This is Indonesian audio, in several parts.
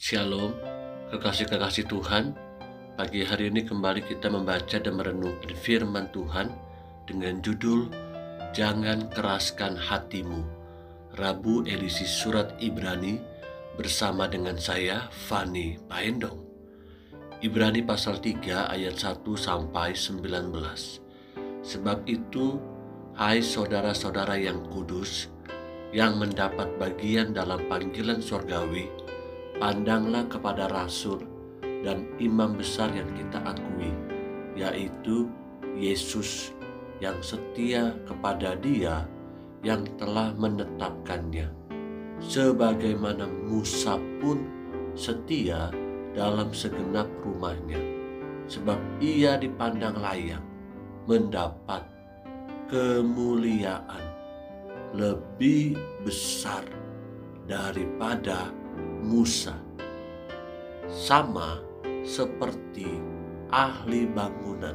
Shalom, kekasih-kekasih Tuhan. Pagi hari ini kembali kita membaca dan merenungkan firman Tuhan dengan judul Jangan Keraskan Hatimu. Rabu edisi Surat Ibrani bersama dengan saya, Fani Paendong. Ibrani pasal 3 ayat 1 sampai 19. Sebab itu, hai saudara-saudara yang kudus, yang mendapat bagian dalam panggilan surgawi, pandanglah kepada rasul dan imam besar yang kita akui, yaitu Yesus, yang setia kepada Dia yang telah menetapkannya, sebagaimana Musa pun setia dalam segenap rumahnya, sebab ia dipandang layak mendapat kemuliaan lebih besar daripada Musa, sama seperti ahli bangunan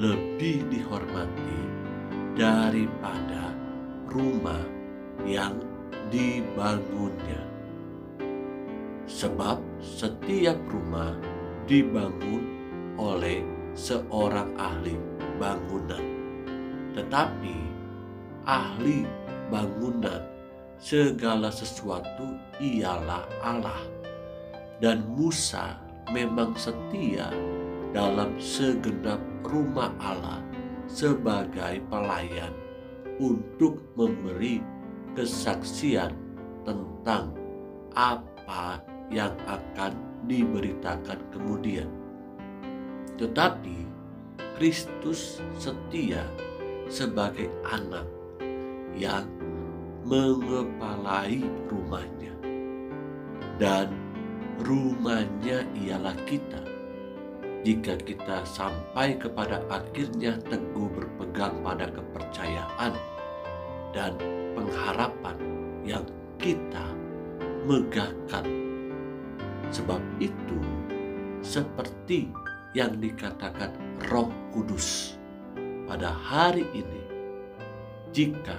lebih dihormati daripada rumah yang dibangunnya. Sebab setiap rumah dibangun oleh seorang ahli bangunan, tetapi ahli bangunan segala sesuatu ialah Allah. Dan Musa memang setia dalam segenap rumah Allah sebagai pelayan untuk memberi kesaksian tentang apa yang akan diberitakan kemudian. Tetapi Kristus setia sebagai anak yang mengepalai rumahnya, dan rumahnya ialah kita, jika kita sampai kepada akhirnya teguh berpegang pada kepercayaan dan pengharapan yang kita megahkan. Sebab itu, seperti yang dikatakan Roh Kudus pada hari ini, jika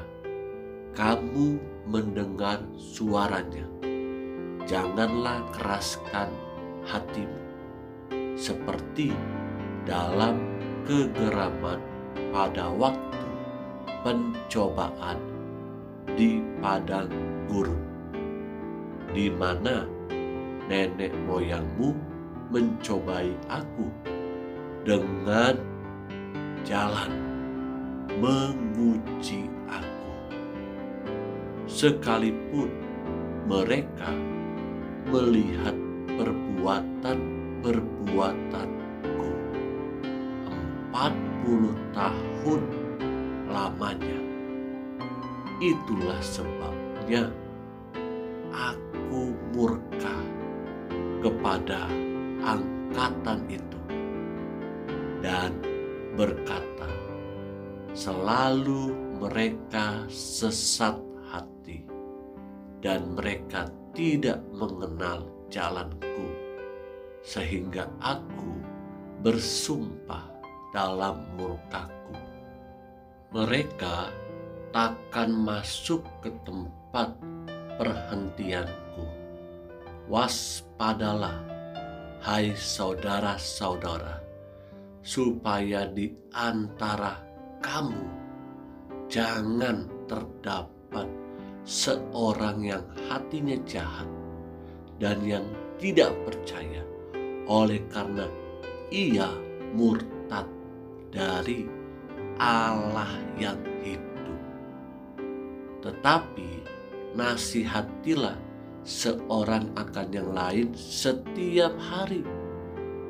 kamu mendengar suaranya, janganlah keraskan hatimu, seperti dalam kegeraman pada waktu pencobaan di padang gurun, di mana nenek moyangmu mencobai aku dengan jalan menguji aku, sekalipun mereka melihat perbuatanku 40 tahun lamanya. Itulah sebabnya aku murka kepada angkatan itu dan berkata, selalu mereka sesat hati dan mereka tidak mengenal jalanku, sehingga aku bersumpah dalam murkaku, mereka takkan masuk ke tempat perhentianku. Waspadalah, hai saudara-saudara, supaya di antara kamu jangan terdapat seorang yang hatinya jahat dan yang tidak percaya, oleh karena ia murtad dari Allah yang hidup. Tetapi nasihatilah seorang akan yang lain setiap hari,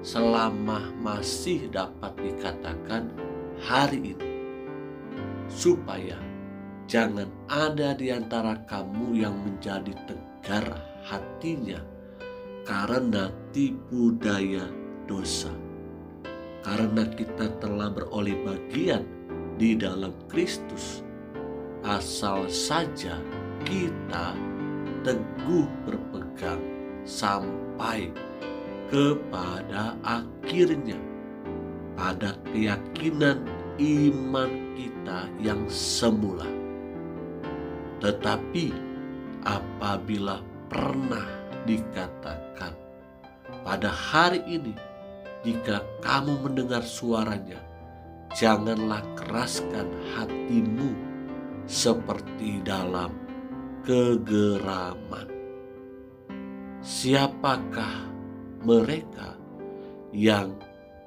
selama masih dapat dikatakan hari ini, supaya jangan ada di antara kamu yang menjadi tegar hatinya karena tipu daya dosa. Karena kita telah beroleh bagian di dalam Kristus, asal saja kita teguh berpegang sampai kepada akhirnya pada keyakinan iman kita yang semula. Tetapi apabila pernah dikatakan pada hari ini, jika kamu mendengar suaranya, janganlah keraskan hatimu seperti dalam kegeraman. Siapakah mereka yang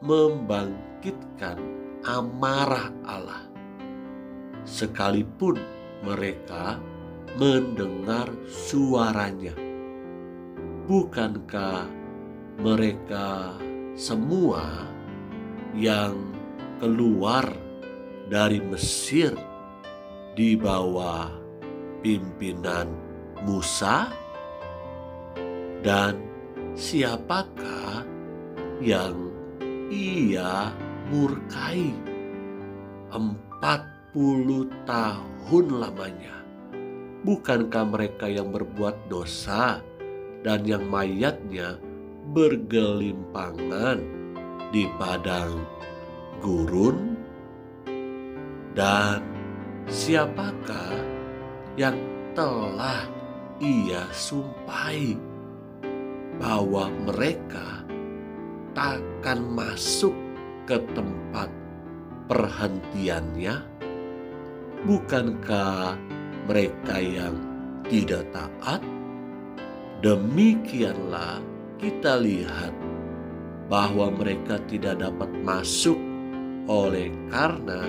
membangkitkan amarah Allah, sekalipun mereka mendengar suaranya? Bukankah mereka semua yang keluar dari Mesir di bawah pimpinan Musa? Dan siapakah yang ia murkai 40 tahun lamanya? Bukankah mereka yang berbuat dosa dan yang mayatnya bergelimpangan di padang gurun? Dan siapakah yang telah ia sumpahi bahwa mereka takkan masuk ke tempat perhentiannya? Bukankah mereka yang tidak taat? Demikianlah kita lihat bahwa mereka tidak dapat masuk oleh karena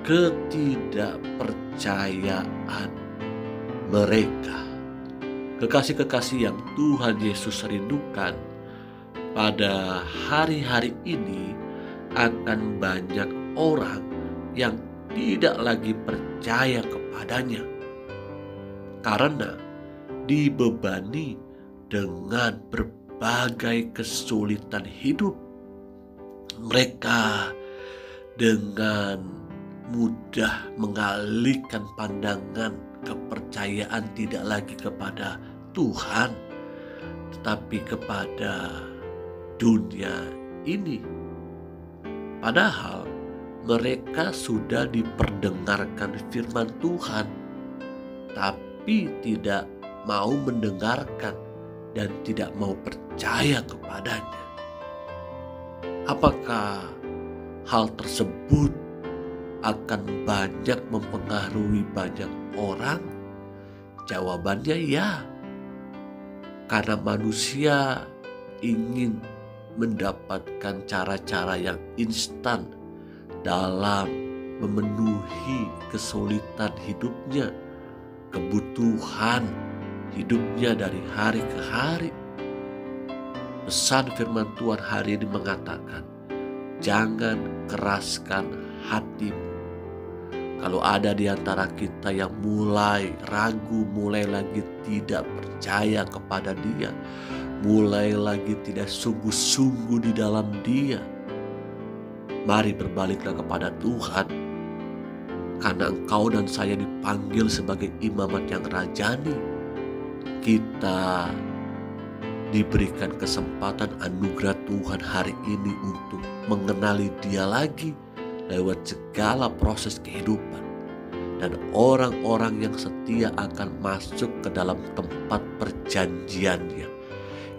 ketidakpercayaan mereka. Kekasih-kekasih yang Tuhan Yesus rindukan, pada hari-hari ini akan banyak orang yang tidak lagi percaya kepadanya karena dibebani dengan berbagai kesulitan hidup. Mereka dengan mudah mengalihkan pandangan kepercayaan tidak lagi kepada Tuhan, tetapi kepada dunia ini. Padahal mereka sudah diperdengarkan firman Tuhan, tapi tidak mau mendengarkan dan tidak mau percaya kepadanya. Apakah hal tersebut akan banyak mempengaruhi banyak orang? Jawabannya ya, karena manusia ingin mendapatkan cara-cara yang instan dalam memenuhi kesulitan hidupnya, kebutuhan hidupnya dari hari ke hari. Pesan firman Tuhan hari ini mengatakan, jangan keraskan hatimu. Kalau ada di antara kita yang mulai ragu, mulai lagi tidak percaya kepada Dia, mulai lagi tidak sungguh-sungguh di dalam Dia, mari berbaliklah kepada Tuhan. Karena engkau dan saya dipanggil sebagai imamat yang rajani. Kita diberikan kesempatan anugerah Tuhan hari ini untuk mengenali Dia lagi lewat segala proses kehidupan. Dan orang-orang yang setia akan masuk ke dalam tempat perjanjiannya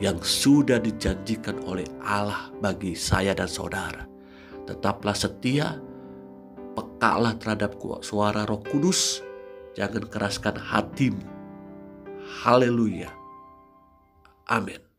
yang sudah dijanjikan oleh Allah bagi saya dan saudara. Tetaplah setia, pekalah terhadap suara Roh Kudus, jangan keraskan hatimu. Haleluya. Amin.